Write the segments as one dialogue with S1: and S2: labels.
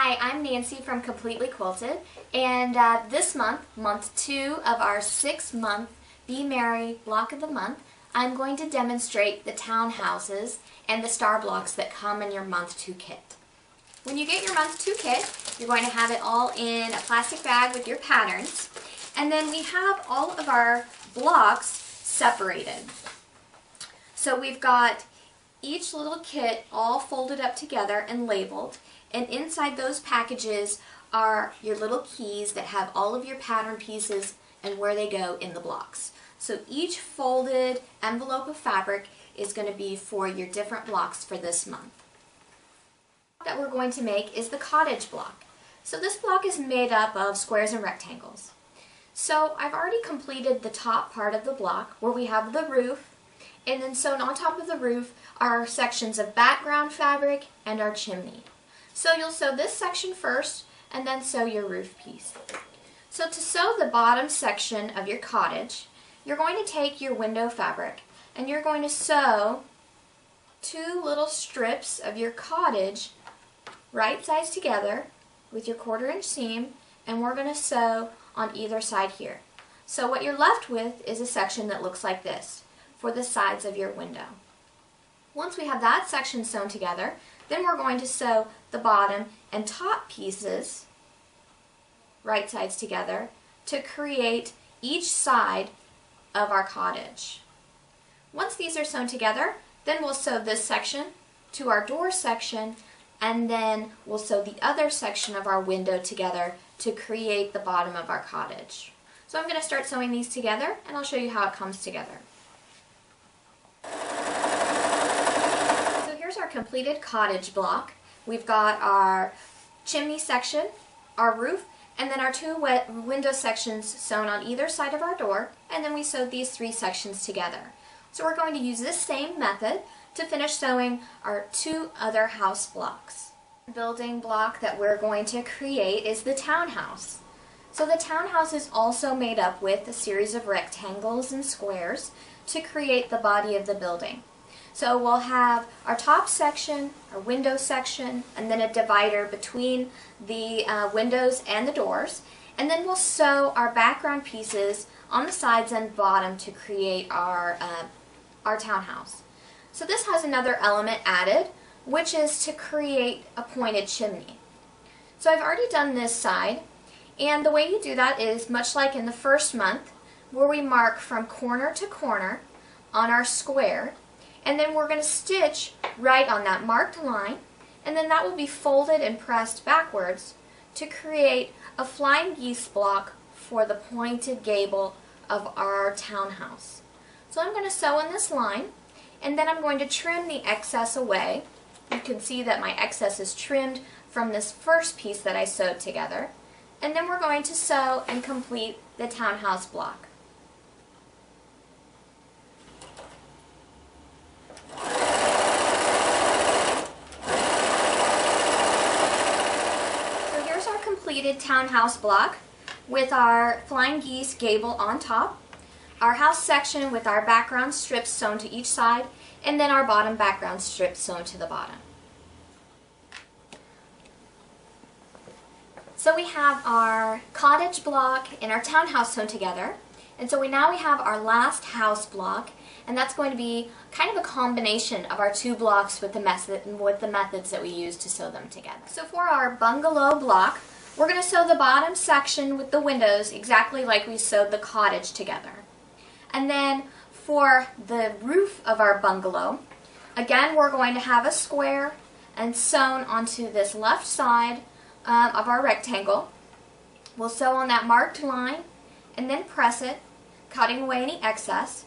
S1: Hi, I'm Nancy from Completely Quilted, and this month, month 2 of our 6-month Be Merry Block of the Month, I'm going to demonstrate the townhouses and the star blocks that come in your month 2 kit. When you get your month 2 kit, you're going to have it all in a plastic bag with your patterns, and then we have all of our blocks separated. So we've got each little kit all folded up together and labeled, and inside those packages are your little keys that have all of your pattern pieces and where they go in the blocks. So each folded envelope of fabric is going to be for your different blocks for this month. That we're going to make is the Cottage Block. So this block is made up of squares and rectangles. So I've already completed the top part of the block where we have the roof, and then sewn on top of the roof are sections of background fabric and our chimney. So you'll sew this section first and then sew your roof piece. So to sew the bottom section of your cottage, you're going to take your window fabric and you're going to sew 2 little strips of your cottage right sides together with your 1/4 inch seam, and we're going to sew on either side here. So what you're left with is a section that looks like this for the sides of your window. Once we have that section sewn together, then we're going to sew the bottom and top pieces right sides together to create each side of our cottage. Once these are sewn together, then we'll sew this section to our door section, and then we'll sew the other section of our window together to create the bottom of our cottage. So I'm going to start sewing these together, and I'll show you how it comes together. So here's our completed cottage block. We've got our chimney section, our roof, and then our 2 window sections sewn on either side of our door, and then we sewed these 3 sections together. So we're going to use this same method to finish sewing our 2 other house blocks. The building block that we're going to create is the townhouse. So the townhouse is also made up with a series of rectangles and squares to create the body of the building. So we'll have our top section, our window section, and then a divider between the windows and the doors. And then we'll sew our background pieces on the sides and bottom to create our townhouse. So this has another element added, which is to create a pointed chimney. So I've already done this side, and the way you do that is much like in the first month, where we mark from corner to corner on our square, and then we're going to stitch right on that marked line, and then that will be folded and pressed backwards to create a flying geese block for the pointed gable of our townhouse. So I'm going to sew in this line, and then I'm going to trim the excess away. You can see that my excess is trimmed from this first piece that I sewed together, and then we're going to sew and complete the townhouse block. Completed townhouse block with our flying geese gable on top, our house section with our background strips sewn to each side, and then our bottom background strips sewn to the bottom. So we have our cottage block and our townhouse sewn together, and so now we have our last house block, and that's going to be kind of a combination of our 2 blocks with the methods that we use to sew them together. So for our bungalow block, we're going to sew the bottom section with the windows exactly like we sewed the cottage together. And then for the roof of our bungalow, again we're going to have a square and sewn onto this left side of our rectangle. We'll sew on that marked line and then press it, cutting away any excess.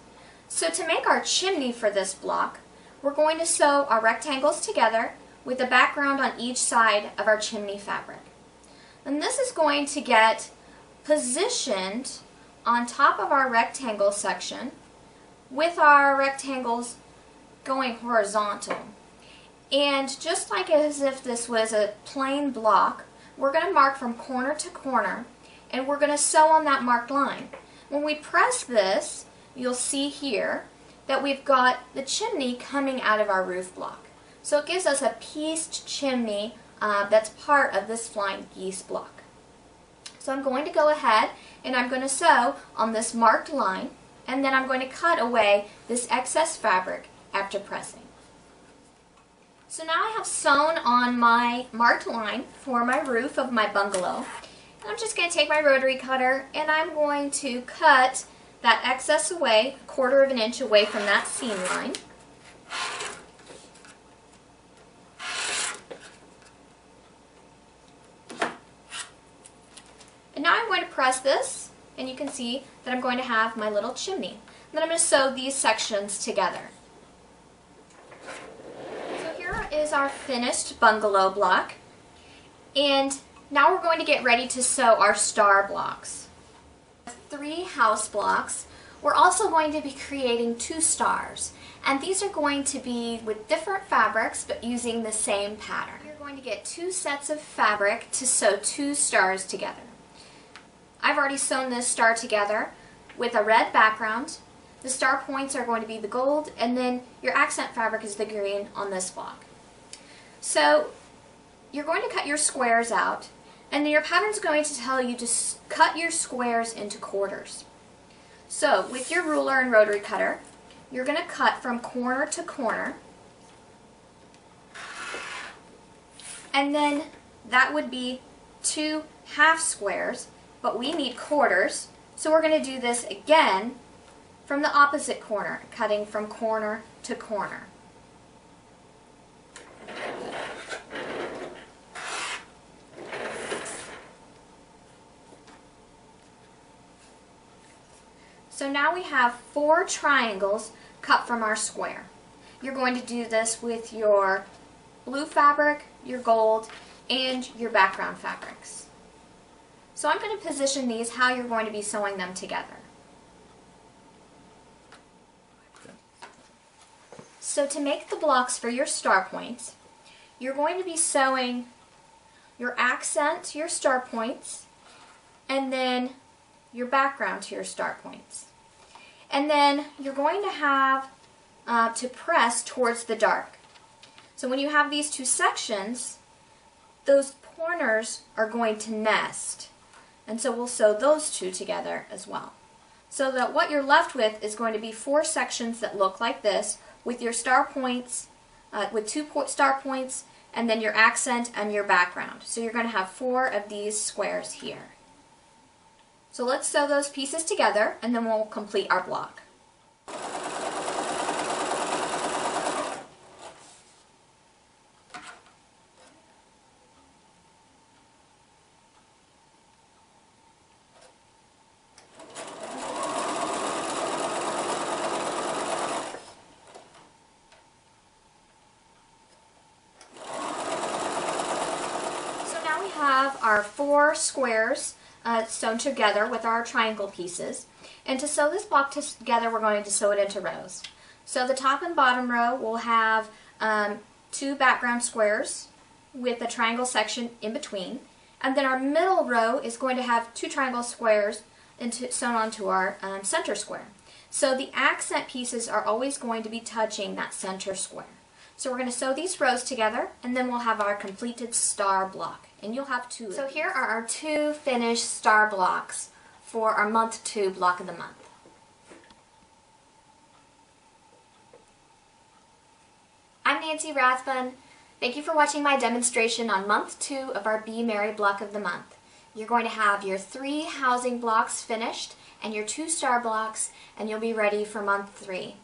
S1: So to make our chimney for this block, we're going to sew our rectangles together with the background on each side of our chimney fabric. And this is going to get positioned on top of our rectangle section with our rectangles going horizontal. And just like as if this was a plain block, we're going to mark from corner to corner, and we're going to sew on that marked line. When we press this, you'll see here that we've got the chimney coming out of our roof block. So it gives us a pieced chimney that's part of this flying geese block. So I'm going to go ahead and I'm going to sew on this marked line, and then I'm going to cut away this excess fabric after pressing. So now I have sewn on my marked line for my roof of my bungalow. And I'm just going to take my rotary cutter and I'm going to cut that excess away, 1/4 of an inch away from that seam line. And now I'm going to press this, and you can see that I'm going to have my little chimney. And then I'm going to sew these sections together. So here is our finished bungalow block. And now we're going to get ready to sew our star blocks. 3 house blocks. We're also going to be creating 2 stars. And these are going to be with different fabrics but using the same pattern. You're going to get 2 sets of fabric to sew 2 stars together. I've already sewn this star together with a red background. The star points are going to be the gold, and then your accent fabric is the green on this block. So you're going to cut your squares out, and then your pattern is going to tell you to cut your squares into quarters. So with your ruler and rotary cutter, you're going to cut from corner to corner, and then that would be 2 half squares, but we need quarters, so we're going to do this again from the opposite corner, cutting from corner to corner. So now we have 4 triangles cut from our square. You're going to do this with your blue fabric, your gold, and your background fabrics. So I'm going to position these how you're going to be sewing them together. So to make the blocks for your star points, you're going to be sewing your accent to your star points, and then your background to your star points. And then you're going to have to press towards the dark. So when you have these 2 sections, those corners are going to nest. And so we'll sew those 2 together as well. So that what you're left with is going to be 4 sections that look like this, with your star points, with 2 star points, and then your accent and your background. So you're going to have 4 of these squares here. So let's sew those pieces together, and then we'll complete our block. Have our 4 squares sewn together with our triangle pieces, and to sew this block together we're going to sew it into rows. So the top and bottom row will have 2 background squares with a triangle section in between, and then our middle row is going to have 2 triangle squares sewn onto our center square. So the accent pieces are always going to be touching that center square. So we're going to sew these rows together, and then we'll have our completed star block. And you'll have 2. So here are our 2 finished star blocks for our month 2 block of the month. I'm Nancy Rathbun. Thank you for watching my demonstration on month 2 of our Be Merry block of the month. You're going to have your 3 housing blocks finished and your 2 star blocks, and you'll be ready for month 3.